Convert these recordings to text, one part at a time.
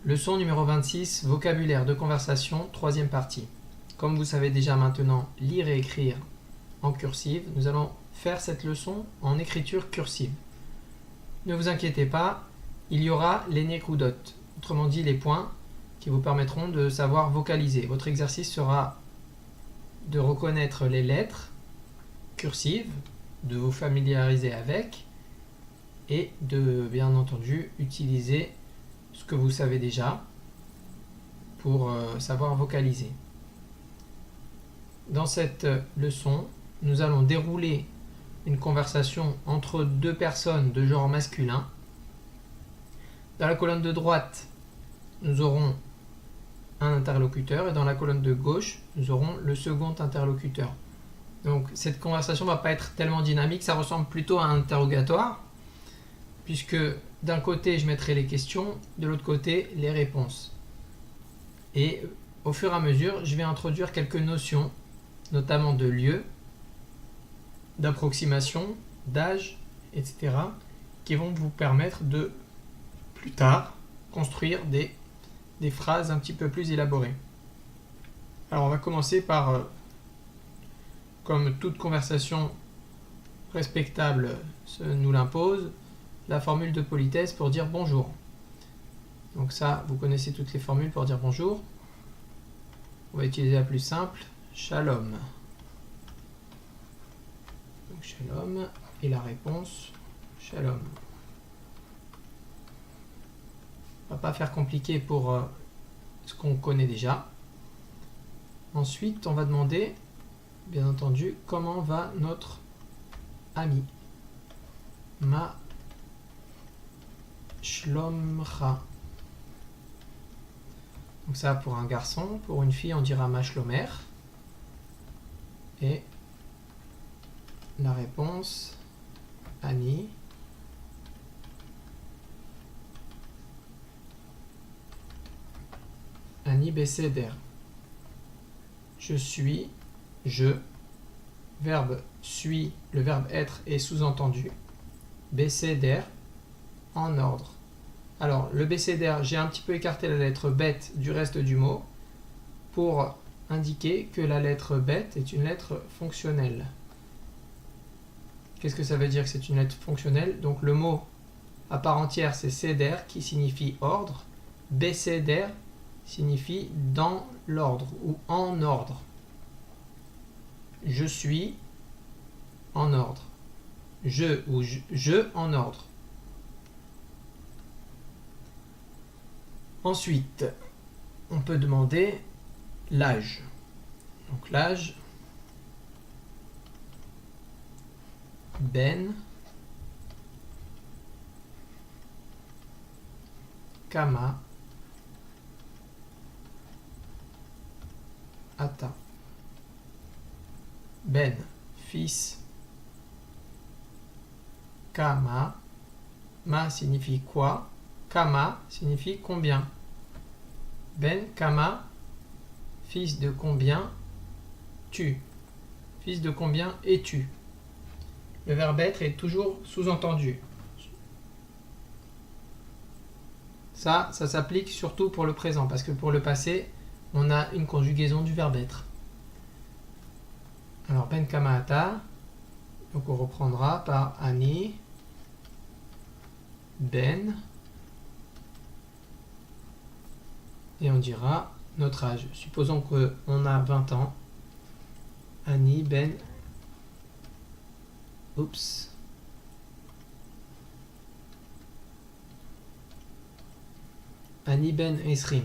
Leçon numéro 26, vocabulaire de conversation, troisième partie. Comme vous savez déjà maintenant lire et écrire en cursive, nous allons faire cette leçon en écriture cursive. Ne vous inquiétez pas, il y aura les nécrudotes, autrement dit les points qui vous permettront de savoir vocaliser. Votre exercice sera de reconnaître les lettres cursives, de vous familiariser avec et de bien entendu utiliser ce que vous savez déjà pour savoir vocaliser. Dans cette leçon, nous allons dérouler une conversation entre deux personnes de genre masculin. Dans la colonne de droite, nous aurons un interlocuteur et dans la colonne de gauche, nous aurons le second interlocuteur. Donc cette conversation ne va pas être tellement dynamique, ça ressemble plutôt à un interrogatoire, puisque d'un côté je mettrai les questions, de l'autre côté les réponses. Et au fur et à mesure, je vais introduire quelques notions, notamment de lieu, d'approximation, d'âge, etc., qui vont vous permettre de, plus tard, construire des phrases un petit peu plus élaborées. Alors on va commencer par, comme toute conversation respectable nous l'impose, la formule de politesse pour dire bonjour. Donc ça, vous connaissez toutes les formules pour dire bonjour. On va utiliser la plus simple, shalom. Donc shalom, et la réponse, shalom. On va pas faire compliqué pour ce qu'on connaît déjà. Ensuite, on va demander, bien entendu, comment va notre ami. Ma shlomcha. Donc ça pour un garçon, pour une fille on dira ma shlomer. Et la réponse, Annie. Annie Besséder. Je suis, je. Verbe suis, le verbe être est sous-entendu. Besséder, en ordre. Alors, le bécéder, j'ai un petit peu écarté la lettre bête du reste du mot pour indiquer que la lettre bête est une lettre fonctionnelle. Qu'est-ce que ça veut dire que c'est une lettre fonctionnelle? Donc, le mot à part entière, c'est seder qui signifie ordre. Bécéder signifie dans l'ordre ou en ordre. Je suis en ordre. Je ou je en ordre. Ensuite, on peut demander l'âge. Donc l'âge, Ben, Kama, Ata. Ben, fils, Kama, Ma signifie quoi? Kama signifie combien. Ben, Kama, fils de combien tu. Fils de combien es-tu. Le verbe être est toujours sous-entendu. Ça s'applique surtout pour le présent, parce que pour le passé, on a une conjugaison du verbe être. Alors, Ben Kama Ata, donc on reprendra par Ani, Ben, et on dira notre âge. Supposons qu'on a 20 ans. Ani Ben. Oups. Ani Ben Esrim.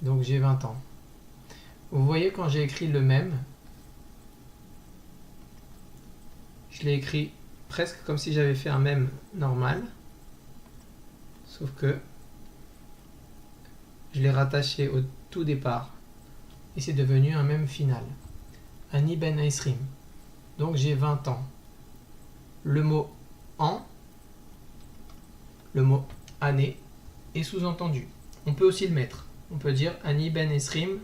Donc j'ai 20 ans. Vous voyez quand j'ai écrit le même, je l'ai écrit presque comme si j'avais fait un même normal. Sauf que je l'ai rattaché au tout départ et c'est devenu un même final. Ani Ben Esrim. Donc j'ai 20 ans. Le mot an, le mot année est sous-entendu. On peut aussi le mettre. On peut dire Ani Ben Esrim.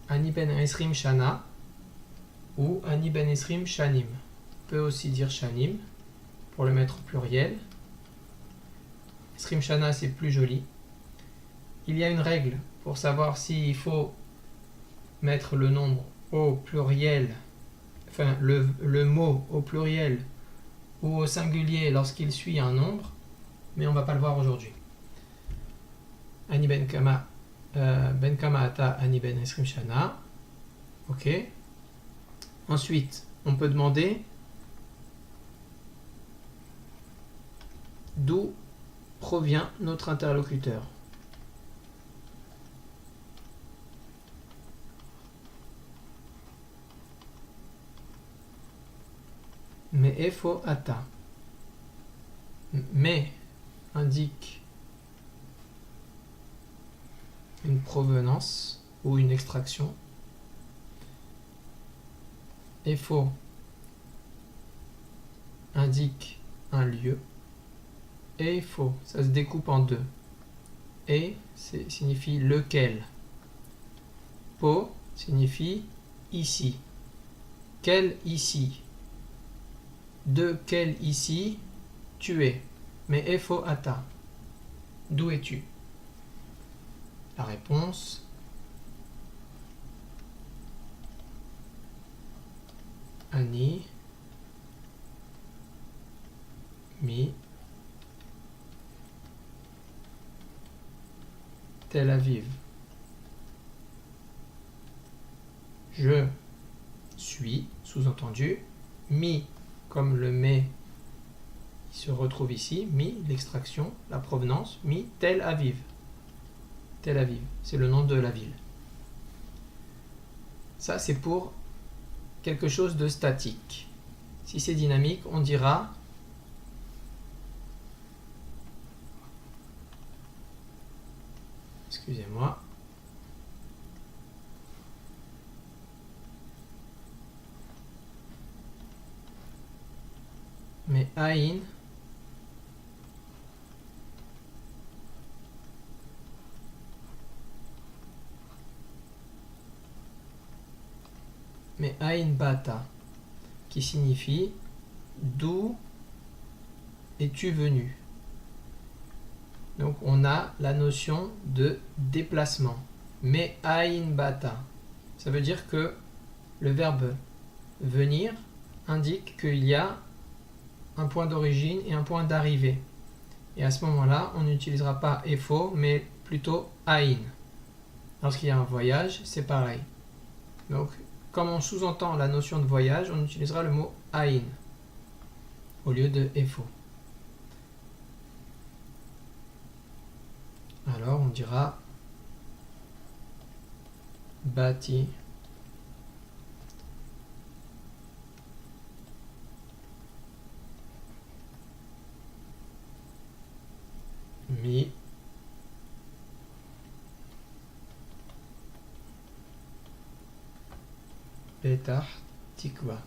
Ani Ben Esrim Shana ou Ani Ben Esrim Shanim. On peut aussi dire Shanim pour le mettre au pluriel. Esrim Shana, c'est plus joli. Il y a une règle pour savoir s'il faut mettre le nombre au pluriel, enfin le mot au pluriel ou au singulier lorsqu'il suit un nombre, mais on ne va pas le voir aujourd'hui. Ani ben kama ata ani ben esrim shana. Ok. Ensuite, on peut demander d'où provient notre interlocuteur. Mais efo ata. Mais indique une provenance ou une extraction. Efo indique un lieu. Et faux, ça se découpe en deux. Et signifie lequel. Po signifie ici. Quel ici. De quel ici tu es. Mais efo ata. D'où es-tu? La réponse. Ani. Mi. Tel Aviv. Je suis, sous-entendu, mi, comme le mais qui se retrouve ici, mi, l'extraction, la provenance, mi, Tel Aviv. Tel Aviv, c'est le nom de la ville. Ça, c'est pour quelque chose de statique. Si c'est dynamique, on dira excusez-moi. Mais Aïn Bata qui signifie d'où es-tu venu? Donc on a la notion de déplacement. Mais Aïn Bata, ça veut dire que le verbe venir indique qu'il y a un point d'origine et un point d'arrivée. Et à ce moment-là, on n'utilisera pas efo, mais plutôt Aïn. Lorsqu'il y a un voyage, c'est pareil. Donc, comme on sous-entend la notion de voyage, on utilisera le mot Aïn au lieu de efo. Alors on dira Bati Mi Petah Tikva.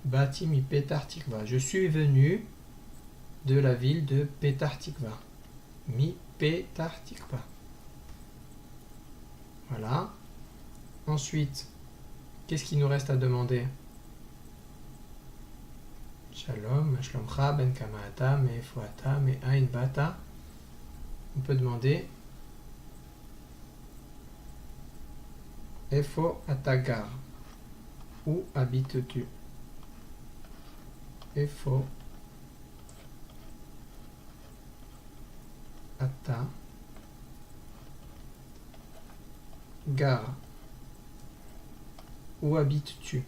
Bati mi Petah Tikva. Je suis venu de la ville de Petah Tikva. Mi Petah Tikva. Voilà. Ensuite, qu'est-ce qu'il nous reste à demander? Shalom, Shlomcha, Ben Kamaata, Me Efoata, Me Ain Bata. On peut demander Efo Atagar. Où habites-tu? Efo Ata Gar. Où habites-tu?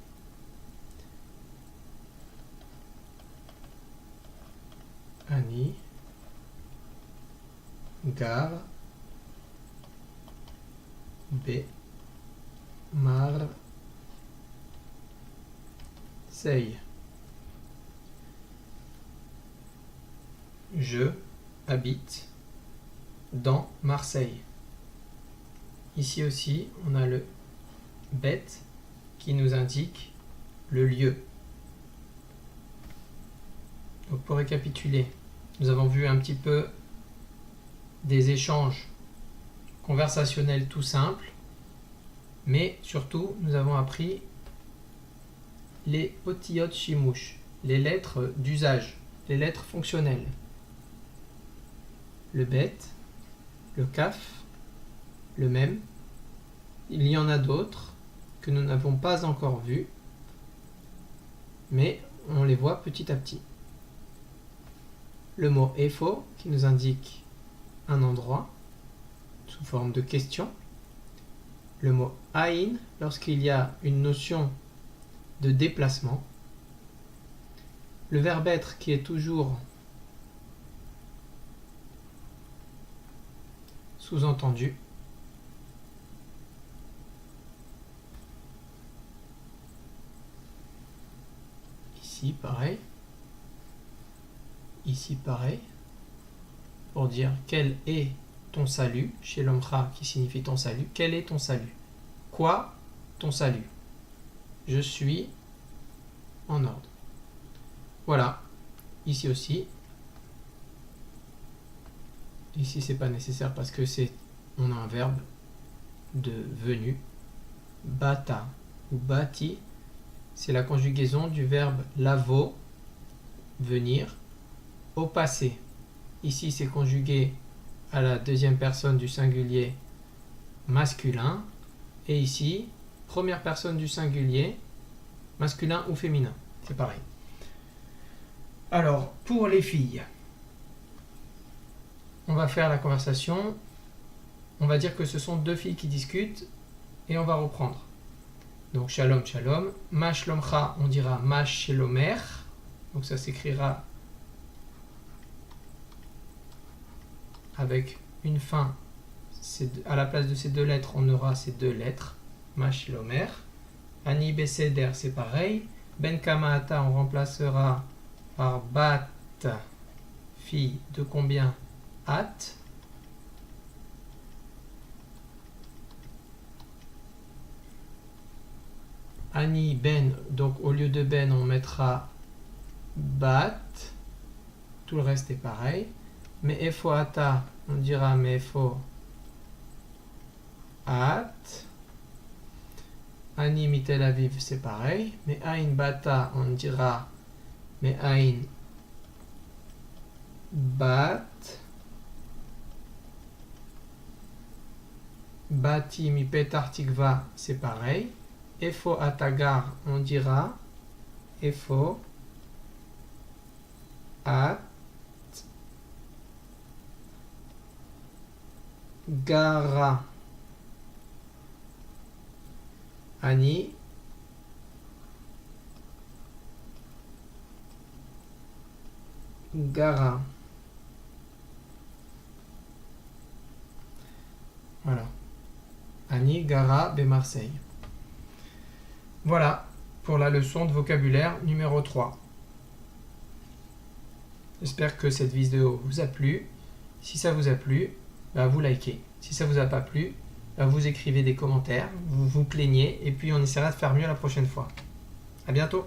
Ani Gar Be Mar Sei. Je habite dans Marseille. Ici aussi, on a le bête qui nous indique le lieu. Donc pour récapituler, nous avons vu un petit peu des échanges conversationnels tout simples, mais surtout nous avons appris les otiyot shimush, les lettres d'usage, les lettres fonctionnelles. Le bet, le kaf, le mem. Il y en a d'autres que nous n'avons pas encore vues, mais on les voit petit à petit. Le mot efo qui nous indique un endroit sous forme de question. Le mot aïn lorsqu'il y a une notion de déplacement. Le verbe être qui est toujours sous-entendu. Ici pareil. Ici pareil. Pour dire quel est ton salut, chez l'omra qui signifie ton salut. Quel est ton salut? Quoi ton salut? Je suis en ordre. Voilà. Ici aussi. Ici c'est pas nécessaire parce que on a un verbe de venu. Bata ou bati, c'est la conjugaison du verbe lavo, venir, au passé. Ici c'est conjugué à la deuxième personne du singulier masculin. Et ici, première personne du singulier, masculin ou féminin. C'est pareil. Alors, pour les filles, on va faire la conversation. On va dire que ce sont deux filles qui discutent et on va reprendre. Donc, shalom, shalom. Ma shlomcha, on dira ma shelomer. Donc, ça s'écrira avec une fin. À la place de ces deux lettres, on aura ces deux lettres. Ma shelomer. Ani beseder, c'est pareil. Ben kamata, on remplacera par bat, fille, de combien? At. Ani ben, donc au lieu de ben, on mettra bat. Tout le reste est pareil. Mais efo ata, on dira mais efo at. Ani mi Tel Aviv, c'est pareil. Mais ain bata, on dira mais ain bat. Bati mi Petar Tikva, c'est pareil. Efo atagar, on dira efo at gara. Ani gara. Voilà. Ani gara be Marseille. Voilà pour la leçon de vocabulaire numéro 3. J'espère que cette vidéo vous a plu. Si ça vous a plu, vous likez. Si ça vous a pas plu, vous écrivez des commentaires, vous vous plaignez et puis on essaiera de faire mieux la prochaine fois. À bientôt.